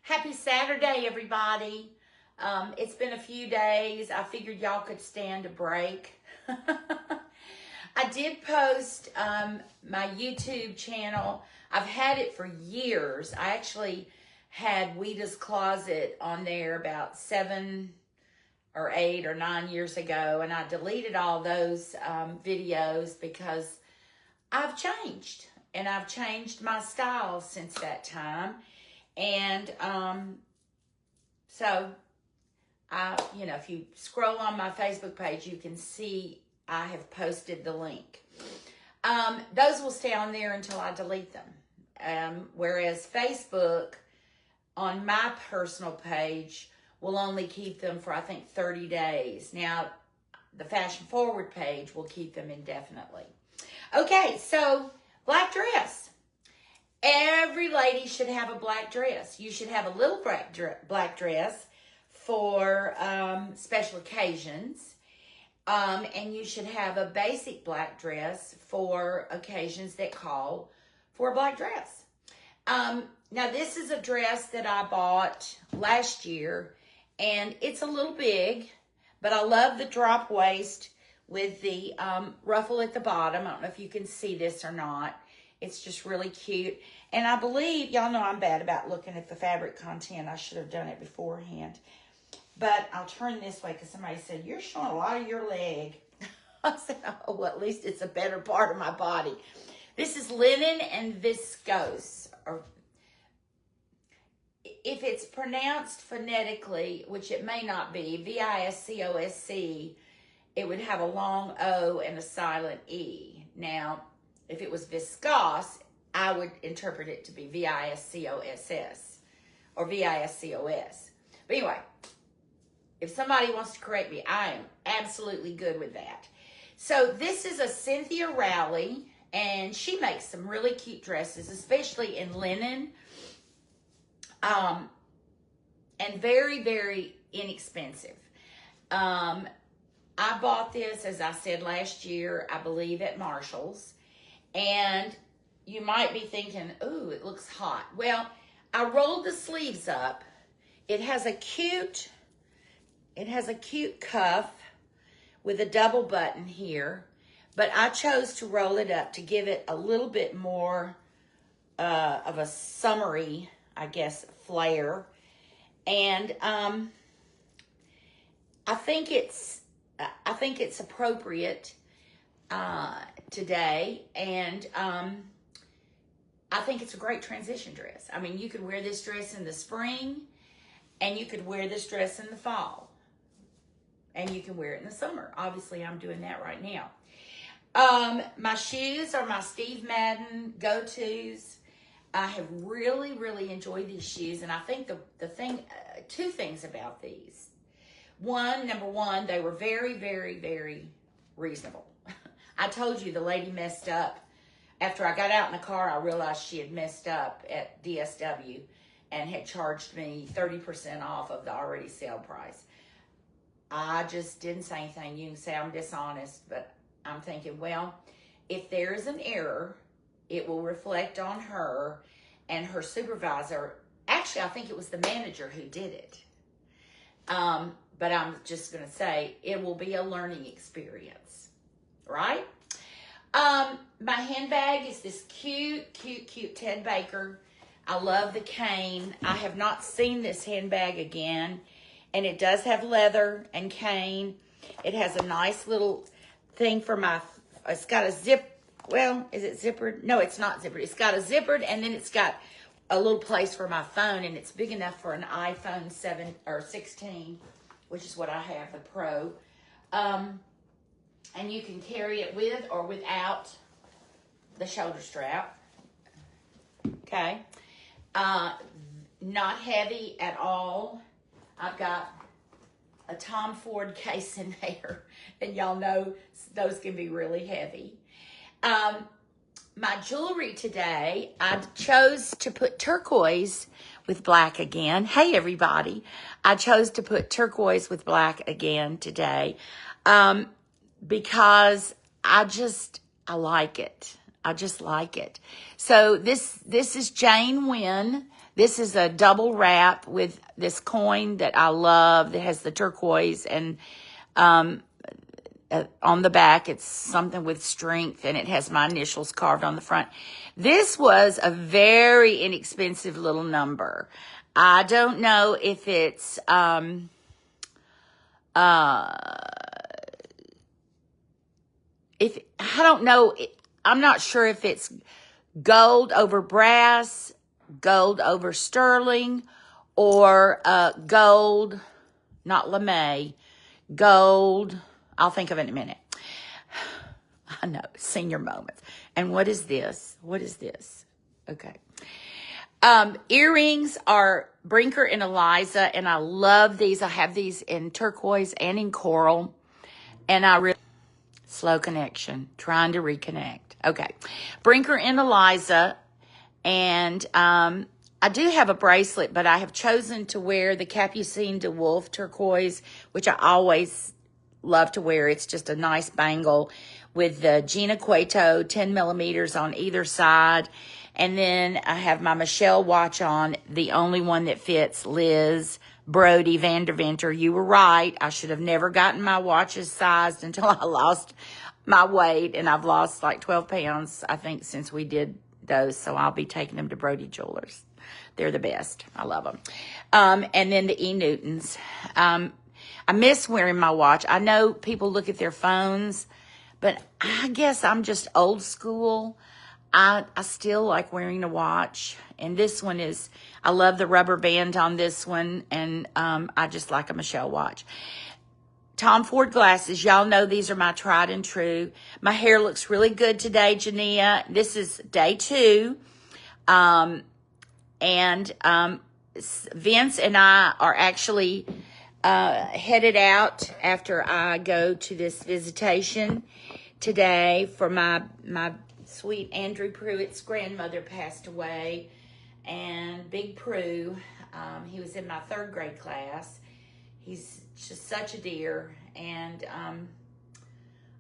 Happy Saturday, everybody. It's been a few days. I figured y'all could stand a break. I did post my YouTube channel. I've had it for years. I actually had Weeda's Closet on there about 7 or 8 or 9 years ago, and I deleted all those videos because I've changed, and I've changed my style since that time. And so if you scroll on my Facebook page, you can see I have posted the link. Those will stay on there until I delete them. Whereas Facebook, on my personal page, will only keep them for, I think, 30 days. Now, the Fashion Forward page will keep them indefinitely. Okay, so black dress. Every lady should have a black dress. You should have a little black dress for special occasions. And you should have a basic black dress for occasions that call for a black dress. Now, this is a dress that I bought last year, and it's a little big, but I love the drop waist with the ruffle at the bottom. I don't know if you can see this or not. It's just really cute. And I believe, y'all know I'm bad about looking at the fabric content. I should have done it beforehand. But I'll turn this way because somebody said, you're showing a lot of your leg. I said, oh, well, at least it's a better part of my body. This is linen and viscose. Or if it's pronounced phonetically, which it may not be, V-I-S-C-O-S-C, it would have a long O and a silent E. Now, if it was viscose, I would interpret it to be V-I-S-C-O-S-S or V-I-S-C-O-S. But anyway, if somebody wants to correct me, I am absolutely good with that. So this is a Cynthia Rowley, and she makes some really cute dresses, especially in linen, and very, very inexpensive. I bought this, as I said, last year, I believe, at Marshall's. And you might be thinking, ooh, it looks hot. Well, I rolled the sleeves up. It has a cute cuff with a double button here. But I chose to roll it up to give it a little bit more of a summery, I guess, flair. And I think it's appropriate today, and I think it's a great transition dress. I mean, you could wear this dress in the spring, and you could wear this dress in the fall, and you can wear it in the summer. Obviously, I'm doing that right now. My shoes are my Steve Madden go-tos. I have really, really enjoyed these shoes, and I think two things about these. Number one, they were very, very, very reasonable. I told you the lady messed up. After I got out in the car, I realized she had messed up at DSW and had charged me 30% off of the already sale price. I just didn't say anything. You can say I'm dishonest, but I'm thinking, well, if there's an error, it will reflect on her and her supervisor. Actually, I think it was the manager who did it. But I'm just going to say it will be a learning experience, right? My handbag is this cute Ted Baker. I love the cane. I have not seen this handbag again, and it does have leather and cane. It has a nice little thing for it's got a zip. Well, is it zippered? No, it's not zippered. It's got a zippered, and then it's got a little place for my phone, and it's big enough for an iPhone 7 or 16, which is what I have, the Pro. And you can carry it with or without the shoulder strap. Okay. Not heavy at all. I've got a Tom Ford case in there, and y'all know those can be really heavy. My jewelry today, I chose to put turquoise with black again. Hey, everybody. I chose to put turquoise with black again today because I like it. I just like it. So this is Jane Wynn. This is a double wrap with this coin that I love that has the turquoise, and on the back it's something with strength, and it has my initials carved on the front. This was a very inexpensive little number. I don't know if it's if I don't know, I'm not sure if it's gold over brass, gold over sterling, or gold, not lame, gold. I'll think of it in a minute. I know, senior moments. And what is this? What is this? Okay. Earrings are Brinker and Eliza, and I love these. I have these in turquoise and in coral, and I really slow connection, trying to reconnect. Okay, Brinker and Eliza, and I do have a bracelet, but I have chosen to wear the Capucine de Wolf turquoise, which I always love to wear. It's just a nice bangle with the Gina Cueto 10 millimeters on either side. And then I have my Michelle watch on, the only one that fits Liz Brody Vanderventer. You were right. I should have never gotten my watches sized until I lost my weight. And I've lost like 12 pounds, I think, since we did those. So I'll be taking them to Brody Jewelers. They're the best. I love them. And then the E. Newtons. I miss wearing my watch. I know people look at their phones, but I guess I'm just old school. I still like wearing a watch. And this one is, I love the rubber band on this one. And I just like a Michelle watch. Tom Ford glasses. Y'all know these are my tried and true. My hair looks really good today, Jania. This is day 2. And Vince and I are actually headed out after I go to this visitation today for my sweet Andrew Pruitt's grandmother passed away. And Big Prue, he was in my 3rd grade class. He's just such a dear, and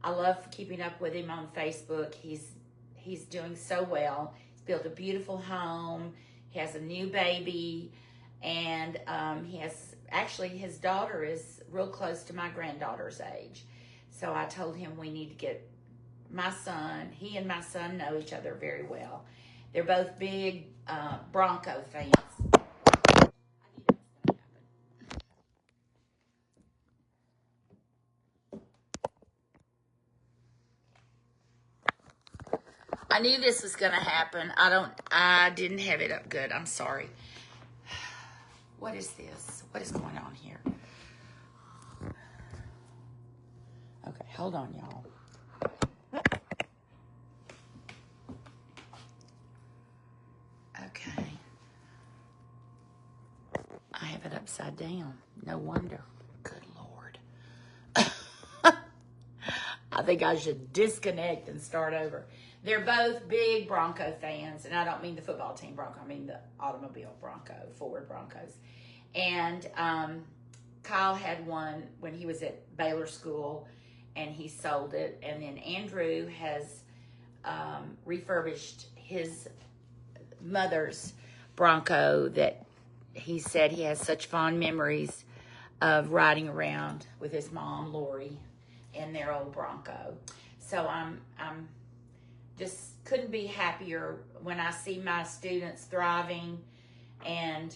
I love keeping up with him on Facebook. He's doing so well. He's built a beautiful home. He has a new baby, and he has, actually, his daughter is real close to my granddaughter's age. So I told him we need to get my son. He and my son know each other very well. They're both big Bronco fans. I knew this was going to happen. I didn't have it up good. I'm sorry. What is this? What is going on here? Okay, hold on, y'all. Okay. I have it upside down. No wonder. Good Lord. I think I should disconnect and start over. They're both big Bronco fans, and I don't mean the football team Bronco. I mean the automobile Bronco, Ford Broncos. And Kyle had one when he was at Baylor School, and he sold it. And then Andrew has refurbished his mother's Bronco that he said he has such fond memories of riding around with his mom, Lori, in their old Bronco. So I'm just couldn't be happier when I see my students thriving, and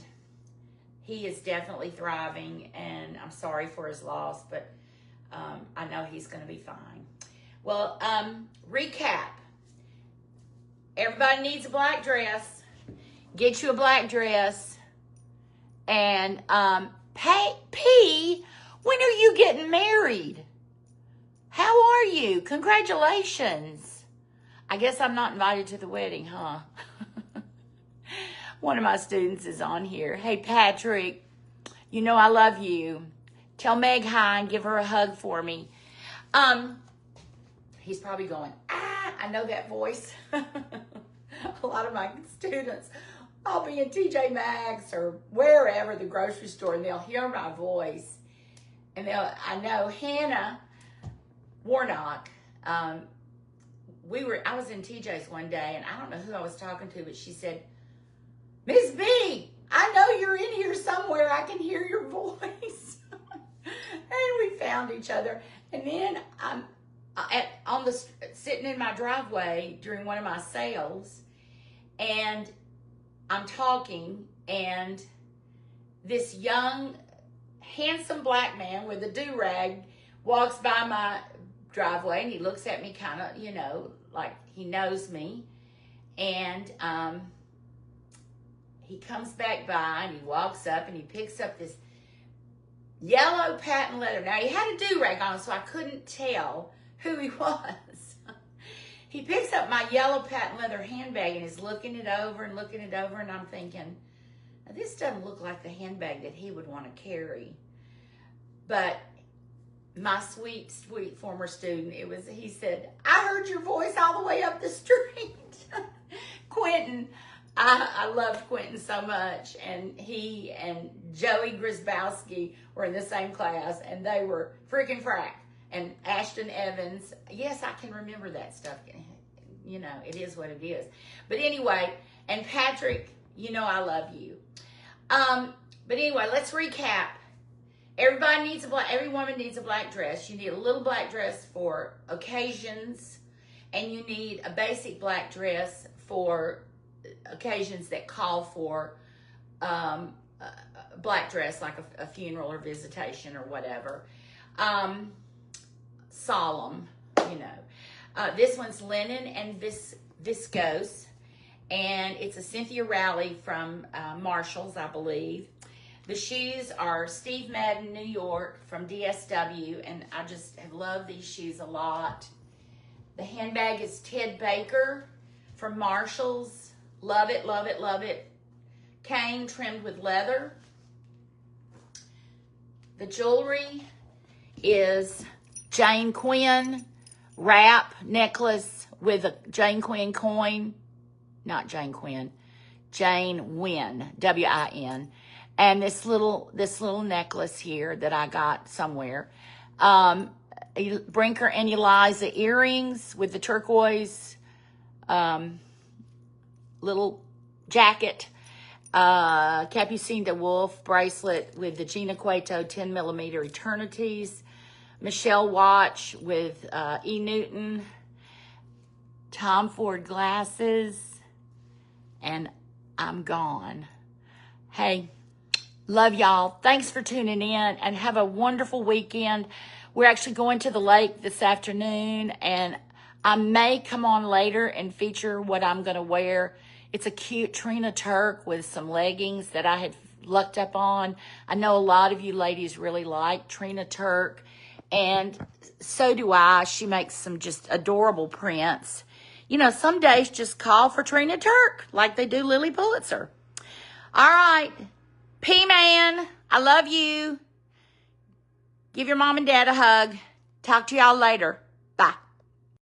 he is definitely thriving, and I'm sorry for his loss, but I know he's going to be fine. Well, recap. Everybody needs a black dress. Get you a black dress. And P, when are you getting married? How are you? Congratulations. I guess I'm not invited to the wedding, huh? One of my students is on here. Hey, Patrick, you know I love you. Tell Meg hi and give her a hug for me. He's probably going, I know that voice. A lot of my students, I'll be in TJ Maxx or wherever, the grocery store, and they'll hear my voice. And I know Hannah Warnock, I was in TJ's one day, and I don't know who I was talking to, but she said, Miss B, I know you're in here somewhere. I can hear your voice. And we found each other. And then I'm sitting in my driveway during one of my sales, and I'm talking, and this young, handsome black man with a do-rag walks by my driveway, and he looks at me kind of, you know, like he knows me. And he comes back by, and he walks up, and he picks up this yellow patent leather. Now, he had a do-rag on, so I couldn't tell who he was. He picks up my yellow patent leather handbag and is looking it over, and I'm thinking, now, this doesn't look like the handbag that he would want to carry. But my sweet, sweet former student, he said, I heard your voice all the way up the street. Quentin, I loved Quentin so much, and he and Joey Grisbowski were in the same class, and they were freaking frack. And Ashton Evans, yes, I can remember that stuff. You know, it is what it is. But anyway, and Patrick, you know I love you. But anyway, let's recap. Every woman needs a black dress. You need a little black dress for occasions, and you need a basic black dress for occasions that call for a black dress, like a funeral or visitation or whatever. Solemn, you know. This one's linen and viscose, and it's a Cynthia Rowley from Marshall's, I believe. The shoes are Steve Madden, New York, from DSW, and I just have loved these shoes a lot. The handbag is Ted Baker from Marshall's. Love it, love it, love it. Cane trimmed with leather. The jewelry is Jane Quinn wrap necklace with a Jane Quinn coin. Not Jane Quinn. Jane Wynn, W-I-N. And this little necklace here that I got somewhere. Brinker and Eliza earrings with the turquoise little jacket. Capucine de Wolf bracelet with the Gina Cueto 10mm Eternities. Michelle watch with E. Newton. Tom Ford glasses. And I'm gone. Hey, love y'all. Thanks for tuning in, and have a wonderful weekend. We're actually going to the lake this afternoon, and I may come on later and feature what I'm going to wear. It's a cute Trina Turk with some leggings that I had lucked up on. I know a lot of you ladies really like Trina Turk, and so do I. She makes some just adorable prints. You know, some days just call for Trina Turk like they do Lily Pulitzer. All right. P-Man, I love you. Give your mom and dad a hug. Talk to y'all later. Bye.